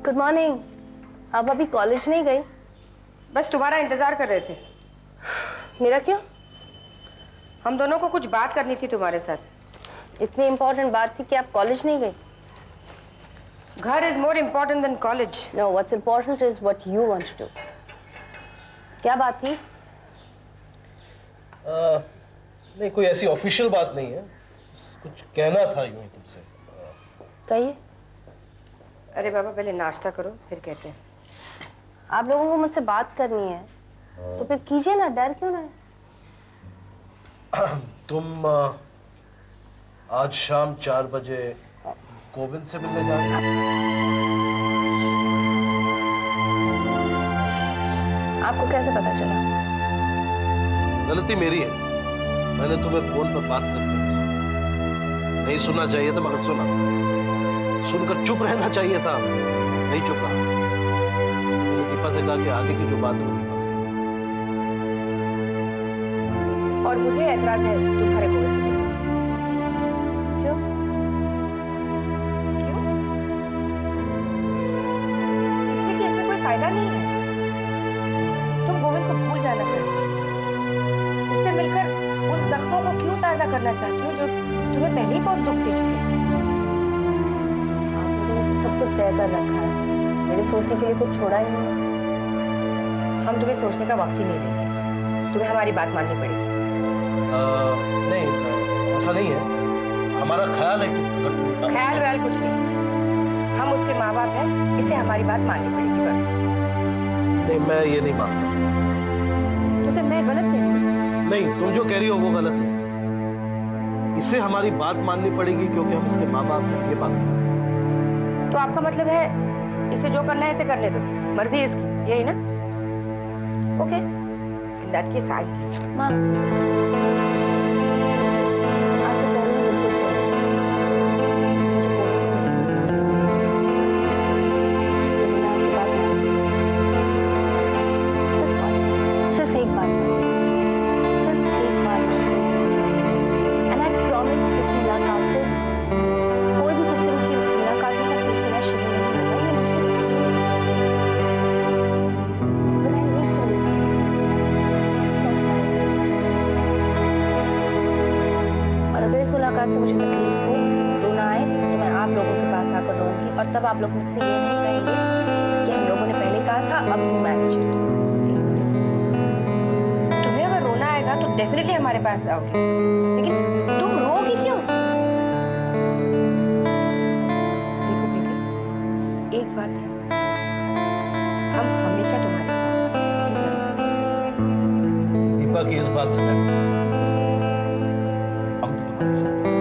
Good morning. आप अभी college नहीं गई? बस तुम्हारा इंतजार कर रहे थे। मेरा क्यों? हम दोनों को कुछ बात करनी थी तुम्हारे साथ। इतनी इम्पोर्टेंट बात थी कि आप कॉलेज नहीं गई? घर is more important than college. No, what's important is what you want to do. क्या बात थी? नहीं, कोई ऐसी ऑफिशियल बात नहीं है, कुछ कहना था यूं ही तुमसे। कहिए। अरे बाबा, पहले नाश्ता करो फिर कहते हैं। आप लोगों को मुझसे बात करनी है तो फिर कीजिए ना, डर क्यों ना है? तुम आज शाम 4 बजे गोविंद से मिलने जा रहे हो? आपको कैसे पता चला? गलती मेरी है, मैंने तुम्हें फोन पर बात करते हुए सुना। नहीं सुनना चाहिए था मगर सुना। सुनकर चुप रहना चाहिए था, नहीं चुप रहा। मैंने दीपा से कहा कि आगे की जो बात है वो दीपा करेगी। और मुझे ऐतराज है तुम्हारे गोविंद से। क्यों? क्यों? इसलिए कि इसमें कोई फायदा नहीं है। तुम गोविंद को भूल जाना चाहती हो, उससे मिलकर उन जख्मों को क्यों ताजा करना चाहती हो जो तुम्हें पहले ही बहुत दुख दे चुके हैं। आप लोगों ने सब कुछ तय कर रखा है, मेरे सोचने के लिए कुछ छोड़ा ही नहीं। हम तुम्हें सोचने का वक्त ही नहीं देंगे, तुम्हें हमारी बात माननी पड़ेगी। नहीं, ऐसा नहीं है। हमारा ख्याल है कि ख्याल व्याल कुछ नहीं, हम उसके माँ बाप हैं, इसे हमारी बात माननी पड़ेगी बस। नहीं, मैं ये नहीं मानता। तो फिर मैं गलत नहीं? नहीं, तुम जो कह रही हो वो गलत नहीं। इसे हमारी बात माननी पड़ेगी क्योंकि हम इसके माँ बाप हैं, ये बात गलत है। तो आपका मतलब है इसे जो करना है इसे करने दो, मर्जी है इसकी, यही ना? Okay, in that case I. माँ, आप तो कह रही हो बिल्कुल सही। लेकिन मैं आपकी बात मानूंगी। Just once, सिर्फ एक बार, सिर्फ एक बार मुझसे मिलने जाइए। And I promise इस मुलाकात से कोई भी किस्म की मुलाकातों का सिलसिला शुरू नहीं होगा, ये मुझे But I need to leave. और अगर इस मुलाकात से मुझे तकलीफ हो, रोना आए, तो मैं आप लोगों के पास आकर रोऊंगी और तब आप लोग मुझसे ये नहीं कहेंगे कि हम लोगों ने पहले कहा था, अब यू मैनेज इट। तुम्हें अगर रोना आएगा तो डेफिनेटली हमारे पास आओगे, लेकिन तुम रोगी क्यों? देखो प्रीति, एक बात है, हम हमेशा तुम्हारे साथ हैं। दीपा की इस बात से मैं नहीं सहमत। हम तो तुम्हारे साथ हैं।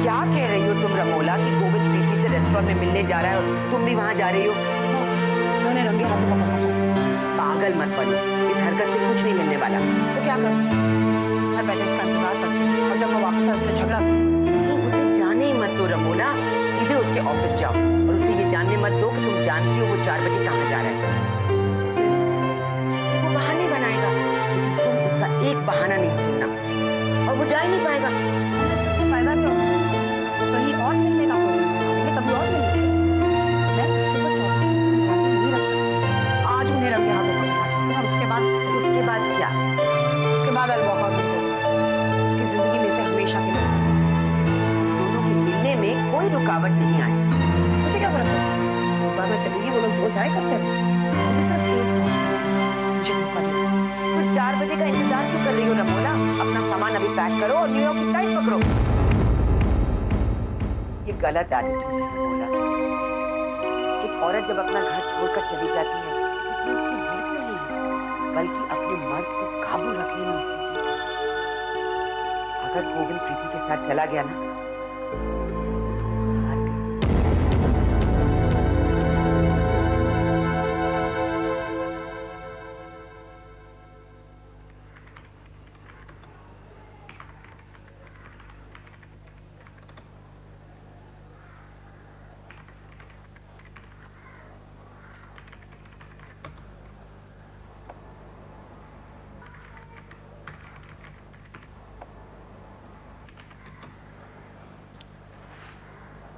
क्या कह रही हो तुम रमोला कि गोविंद प्रीति से रेस्टोरेंट में मिलने जा रहा है और तुम भी वहां जा रही हो? उन्होंने रंगे हाथों पकड़ना चाहिए। पागल मत बनो, इस हरकत से कुछ नहीं मिलने वाला। तो क्या करूं? हर बैठे उसका इंतजार करती हूं और जब वो वापस आए उससे झगड़ा करूं। उसे जाने ही मत दो रमोला, सीधे उसके ऑफिस जाओ और उसे ये जानने मत दो कि तुम जानती हो वो 4 बजे कहाँ जा रहा है। वो बहाने बनाएगा, तुम उसका एक बहाना नहीं सुनना और वो जा ही नहीं पाएगा। सबसे फायदा क्या होगा? कहीं और मिलने का कोई नहीं, कभी और मिलेंगे। मैं उसके ऊपर 24 घंटे नहीं रख सकती। आज उन्हें रंगे हाथों पकड़ना चाहती हूँ और उसके बाद क्या? उसके बाद आई वॉक आउट उसकी जिंदगी में से हमेशा के लिए। दोनों के मिलने में कोई रुकावट नहीं आई। मुझे क्या फर्क पड़ता? बाद में चलेगी, वो लोग जो चाहे करते हैं। मुझे सिर्फ एक मुझे मौका दो। तो 4 बजे का इंतजार क्यों कर रही हो रमोला? अपना सामान अभी पैक करो और न्यूयॉर्क की फ्लाइट पकड़ो। ये गलत आदत है रमोला। एक औरत जब अपना घर छोड़कर चली जाती है, उसमें उसकी जीत नहीं है, बल्कि अपने मर्द को काबू रखने में उसकी जीत है। अगर गोविंद प्रीति के साथ चला गया ना, हार गई।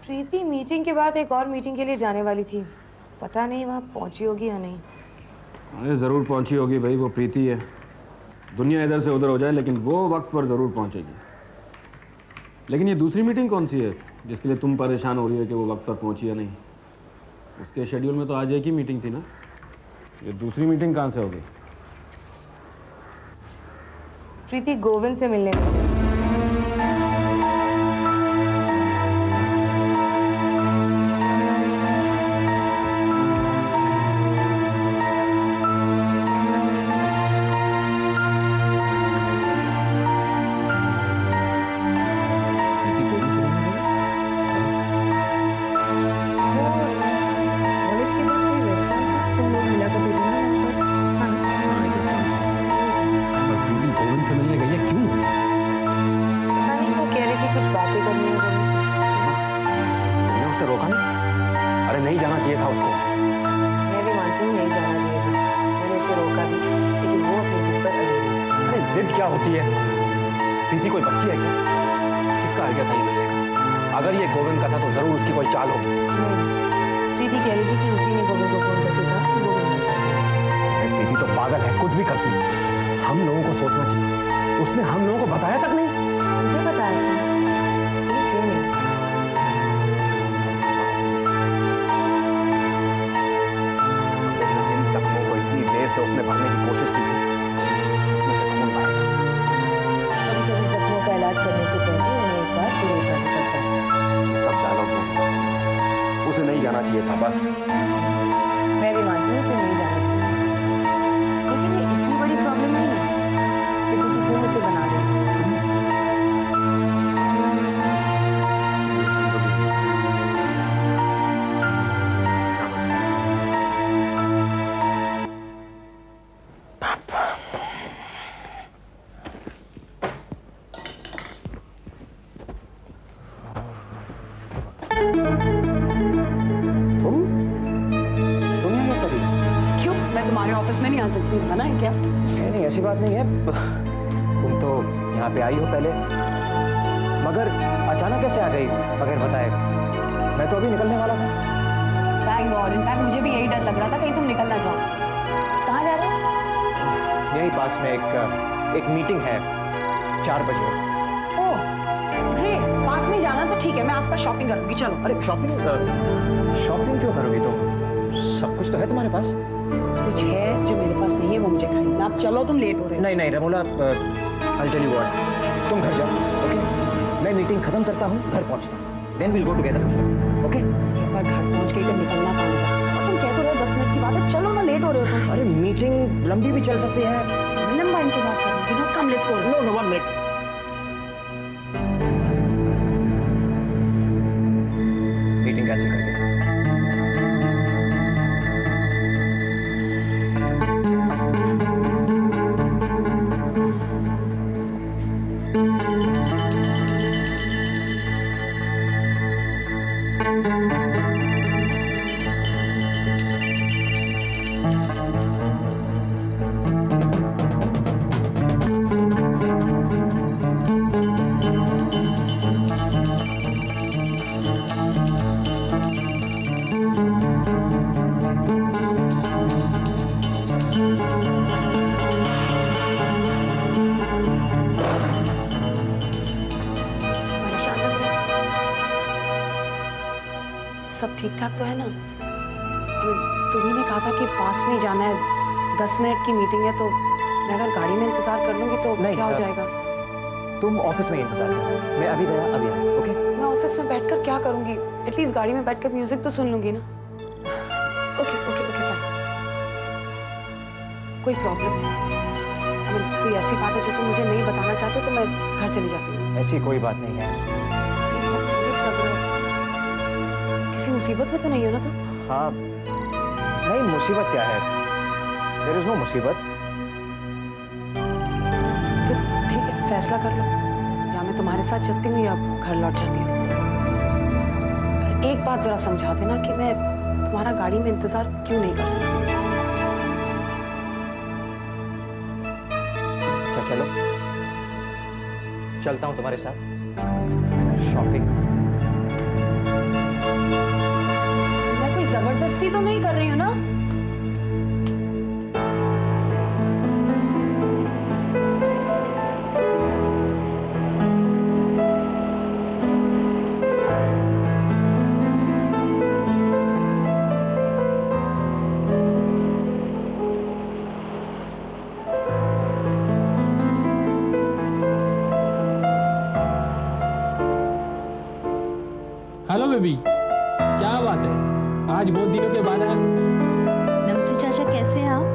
प्रीति मीटिंग के बाद एक और मीटिंग के लिए जाने वाली थी, पता नहीं वहाँ पहुंची होगी या नहीं। अरे ज़रूर पहुंची होगी भाई, वो प्रीति है। दुनिया इधर से उधर हो जाए लेकिन वो वक्त पर ज़रूर पहुंचेगी। लेकिन ये दूसरी मीटिंग कौन सी है जिसके लिए तुम परेशान हो रही है कि वो वक्त पर पहुंची या नहीं? उसके शेड्यूल में तो आज एक ही मीटिंग थी ना, ये दूसरी मीटिंग कहाँ से होगी? प्रीति गोविंद से मिलने गई। क्या होती है? प्रीति कोई बच्ची है क्या? किसका आइडिया था ये मिलने का? अगर ये गोविंद का था तो जरूर उसकी कोई चाल होगी। प्रीति कह रही थी कि उसी ने गोविंद को फोन करके कहा कि वो मिलना चाहती है। प्रीति तो पागल है, कुछ भी करती है। हम लोगों को सोचना चाहिए, उसने हम लोगों को बताया तक नहीं। मुझे बताया था, क्यों नहीं? इन जख्मों को इतनी देर से उसने भरने की कोशिश की थी, इलाज करने से पहले उन्हें एक बार जरूर करना पड़ता है। सब डायलॉग उसे नहीं जाना चाहिए था बस। मैं भी मानती हूँ उसे नहीं जाना चाहिए, लेकिन ये इतनी बड़ी प्रॉब्लम नहीं है कि तुम मुझे बना रहे हो। तुम्हारे ऑफिस में नहीं आ सकती, मना है क्या? नहीं ऐसी बात नहीं है, तुम तो यहाँ पे आई हो पहले, मगर अचानक कैसे आ गई बगैर बताए? मैं तो अभी निकलने वाला था। थैंक गॉड, इनफैक्ट मुझे भी यही डर लग रहा था कहीं तुम निकल ना जाओ। कहाँ जा रहे हो? यहीं पास में एक मीटिंग है 4 बजे। ओह ग्रेट, पास में जाना तो ठीक है, मैं आसपास शॉपिंग करूंगी, चलो। अरे शॉपिंग क्यों करोगी तुम? सब कुछ तो है तुम्हारे पास। कुछ है जो मेरे पास नहीं है, वो मुझे खरीदना। अब चलो, तुम लेट हो रहे हो। नहीं Ramola, I'll tell you what, तुम घर जाओ, ओके? मैं मीटिंग खत्म करता हूँ, घर पहुँचता हूँ, then we'll go together, okay? एक बार घर पहुँच के इधर निकलना पड़ेगा। और तुम कहते रहो 10 मिनट की बात है, चलो ना, लेट हो रहे हो तुम। अरे मीटिंग लंबी भी चल सकती है। लंबा इंतजार करूंगी ना, come let's go. No 1 minute. Meeting cancel कर दे। सब ठीक ठाक तो है ना? तुम्ही ने कहा था कि पास में ही जाना है, 10 मिनट की मीटिंग है, तो मैं अगर गाड़ी में इंतजार कर लूंगी तो क्या हो जाएगा? तुम ऑफिस में इंतजार करो, मैं अभी गया अभी आया, ओके? मैं ऑफिस में बैठकर क्या करूंगी? एटलीस्ट गाड़ी में बैठकर म्यूजिक तो सुन लूंगी ना। ओके ओके ओके फाइन, कोई प्रॉब्लम नहीं। अगर कोई ऐसी बात है जो तुम मुझे नहीं बताना चाहते तो मैं घर चली जाती हूँ। ऐसी कोई बात नहीं है। ये बहुत सीरियस लग रहा है, किसी मुसीबत में तो नहीं हो ना तुम? हाँ नहीं, मुसीबत क्या है? देयर इज नो मुसीबत। तो ठीक है, फैसला कर लो, या मैं तुम्हारे साथ चलती हूँ या घर लौट जाती हूँ। एक बात जरा समझा देना कि मैं तुम्हारा गाड़ी में इंतजार क्यों नहीं कर सकती। अच्छा चलो, चलता हूँ तुम्हारे साथ शॉपिंग। बेबी, क्या बात है, आज बहुत दिनों के बाद आया। नमस्ते चाचा, कैसे हैं आप?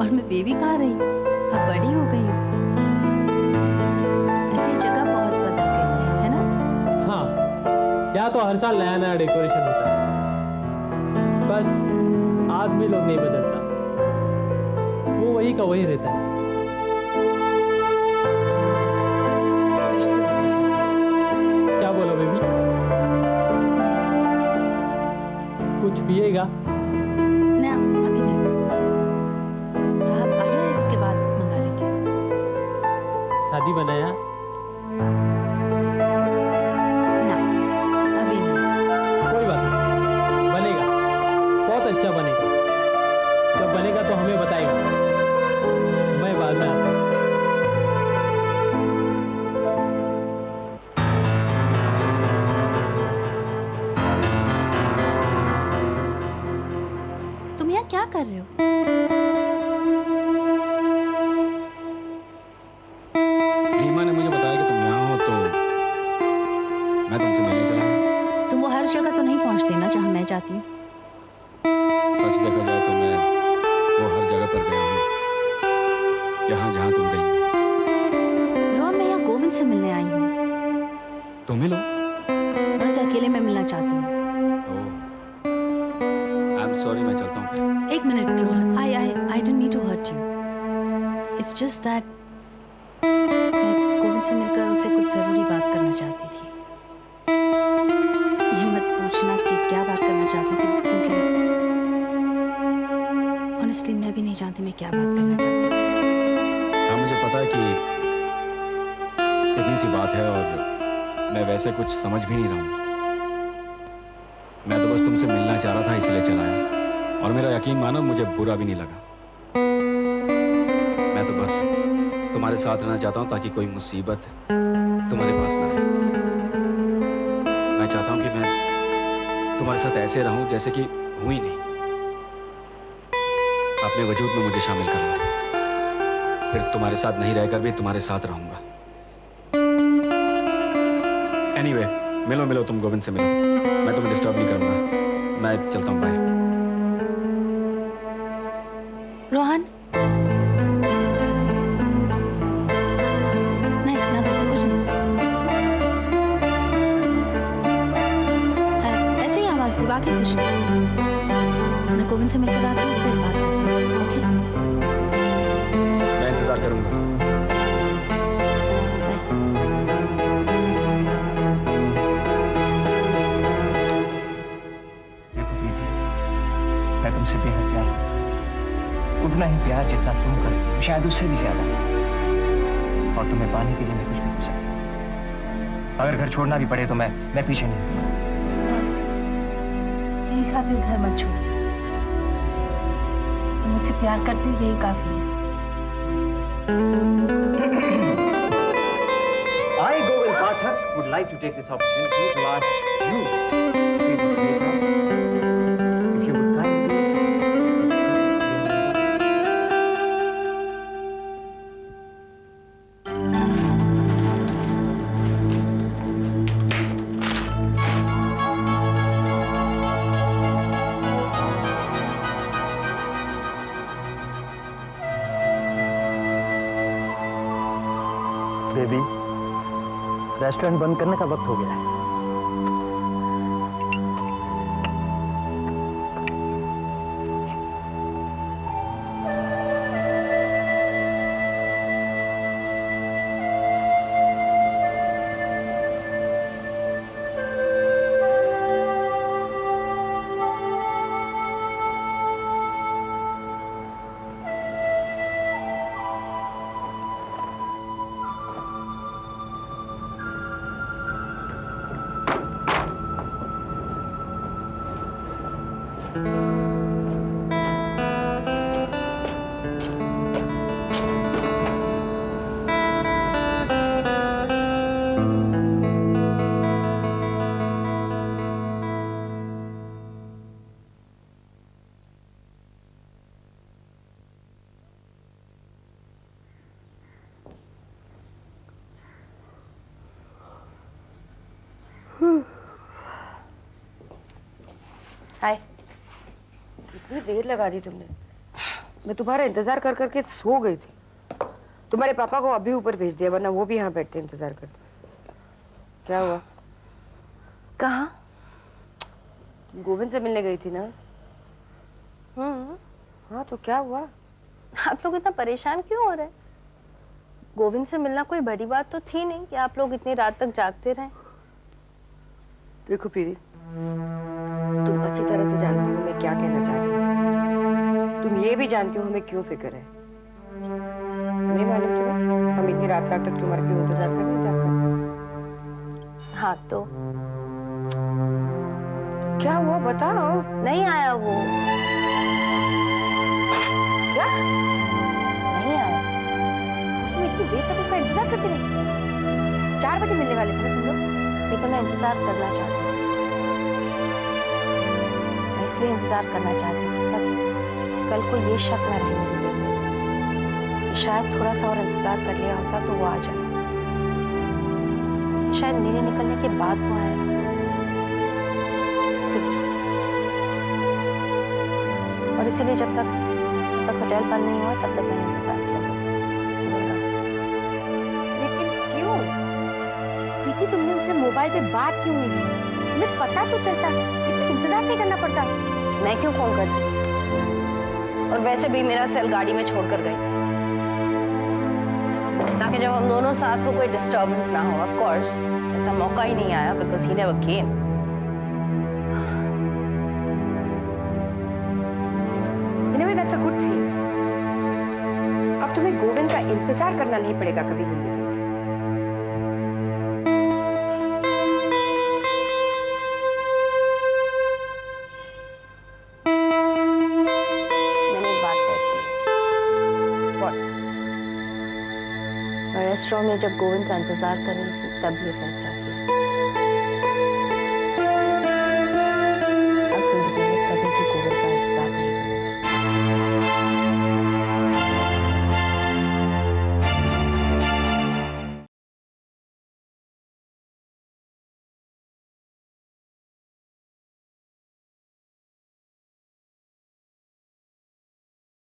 और मैं बेबी कहाँ रही हूँ? अब बड़ी हो गई हूँ। वैसे ये जगह बहुत बदल गई है ना? हाँ, यहाँ तो हर साल नया नया डेकोरेशन होता है, बस आदमी लोग नहीं बदलता, वो वही का वही रहता है। बस रिश्ते बदल जाते हैं। क्या बोला बेबी, कुछ पिएगा? ना, अभी नहीं। साहब आ जाए, उसके बाद मंगा लेंगे। शादी बनाया? ना, अभी नहीं। कोई बात नहीं, बनेगा, बहुत अच्छा बनेगा। जब बनेगा तो हमें बताएगा, मैं बाद में आता हूँ। तुम यहाँ क्या कर रहे हो? रीमा ने मुझे बताया कि तुम यहाँ हो, तो मैं तुमसे मिलने चला हूँ। तुम वो हर जगह तो नहीं पहुँचते ना जहाँ मैं जाती हूँ। सच देखा जाए तो मैं वो हर जगह पर गया हूँ, यहाँ जहाँ तुम गई हो। रोहन, मैं यहाँ गोविंद से मिलने आई हूँ। तो मिलो। मैं उससे अकेले में मिलना चाहती हूँ। आई एम सॉरी, मैं चलता हूँ। एक minute Rohan, I didn't mean to hurt you. It's just that मैं गोविंद से मिलकर उसे कुछ जरूरी बात करना चाहती थी। ये मत पूछना कि क्या बात करना चाहती थी, क्योंकि ऑनेस्टली मैं भी नहीं जानती मैं क्या बात करना चाहती थी। हाँ, मुझे पता है कि इतनी सी बात है और मैं वैसे कुछ समझ भी नहीं रहा हूँ। मैं तो बस तुमसे मिलना चाह रहा था, इसलिए चला आया। और मेरा यकीन मानो, मुझे बुरा भी नहीं लगा। मैं तो बस तुम्हारे साथ रहना चाहता हूँ ताकि कोई मुसीबत तुम्हारे पास ना रहे। मैं चाहता हूँ कि मैं तुम्हारे साथ ऐसे रहूं जैसे कि हूं ही नहीं। अपने वजूद में मुझे शामिल कर लो, फिर तुम्हारे साथ नहीं रहकर भी तुम्हारे साथ रहूंगा। एनीवे, मिलो तुम गोविंद से मिलो, मैं तुम्हें डिस्टर्ब नहीं करूंगा। मैं चलता हूँ, बाय। रोहन, नहीं ना, कुछ नहीं। ऐसे ही आवाज थी, बाकी कुछ नहीं। मैं गोविंद से मिलकर आती हूँ, फिर बात करती हूँ। ओके, मैं इंतजार करूंगा। मैं तुमसे बेहद प्यार करता हूं। उतना ही प्यार जितना तुम करती हो, शायद उससे भी ज्यादा। और तुम्हें पाने के लिए मैं कुछ भी कर सकता हूं। अगर घर छोड़ना भी पड़े तो मैं पीछे नहीं हूं। मेरी खातिर घर मत छोड़। तुम मुझसे प्यार करती हो, यही काफी है। I, Govind Pathak, would like to take this opportunity to ask you, people Rebecca, if you would kindly baby, restaurant बंद करने का वक्त हो गया है। हाय। इतनी देर लगा दी तुमने। मैं तुम्हारा इंतजार कर करके सो गई थी। तुम्हारे पापा को अभी ऊपर भेज दिया, वरना वो भी यहाँ बैठते इंतजार करते। क्या हुआ? कहाँ? गोविंद से मिलने गई थी ना? हाँ, तो क्या हुआ? आप लोग इतना परेशान क्यों हो रहे हैं? गोविंद से मिलना कोई बड़ी बात तो थी नहीं कि आप लोग इतनी रात तक जागते रहें। देखो प्रीति, तुम अच्छी तरह से जानती हो मैं क्या कहना चाह रही हूँ। तुम ये भी जानती हो हमें क्यों फिक्र है। नहीं मालूम तुम्हें हम इतनी रात रात तक तुम्हारे क्यों इंतजार कर रहे हैं जाकर? हाँ तो क्या हुआ बताओ। नहीं आया वो। क्या? नहीं आया। तुम इतनी देर तक उसका इंतजार करती रही? 4 बजे मिलने वाले थे ना तुम लोग? लेकिन मैं इंतजार करना चाहती हूँ। मैं इसलिए इंतजार करना चाहती हूँ ताकि कल को ये शक न रहे मेरे दिल में कि शायद थोड़ा सा और इंतजार कर लिया होता तो वो आ जाए। शायद मेरे निकलने के बाद वो आया। और इसीलिए जब तक होटल बंद नहीं हुआ तब तक मैंने इंतजार किया। लेकिन क्यों? प्रीति तुमने उससे मोबाइल पे बात क्यों नहीं की? तुम्हें पता तो चलता, इतना इंतजार नहीं करना पड़ता। मैं क्यों फोन करती? और वैसे भी मेरा सेल गाड़ी में छोड़कर गई थी ताकि जब हम दोनों साथ हो कोई डिस्टर्बेंस ना हो। ऑफ कोर्स ऐसा मौका ही नहीं आया because he never came. Anyway, that's a good thing. अब तुम्हें गोविंद का इंतजार करना नहीं पड़ेगा कभी जिंदगी में। मैंने एक बात तय की। What? मैं रेस्टोरेंट में जब गोविंद का इंतजार कर रही थी तब ये फैसला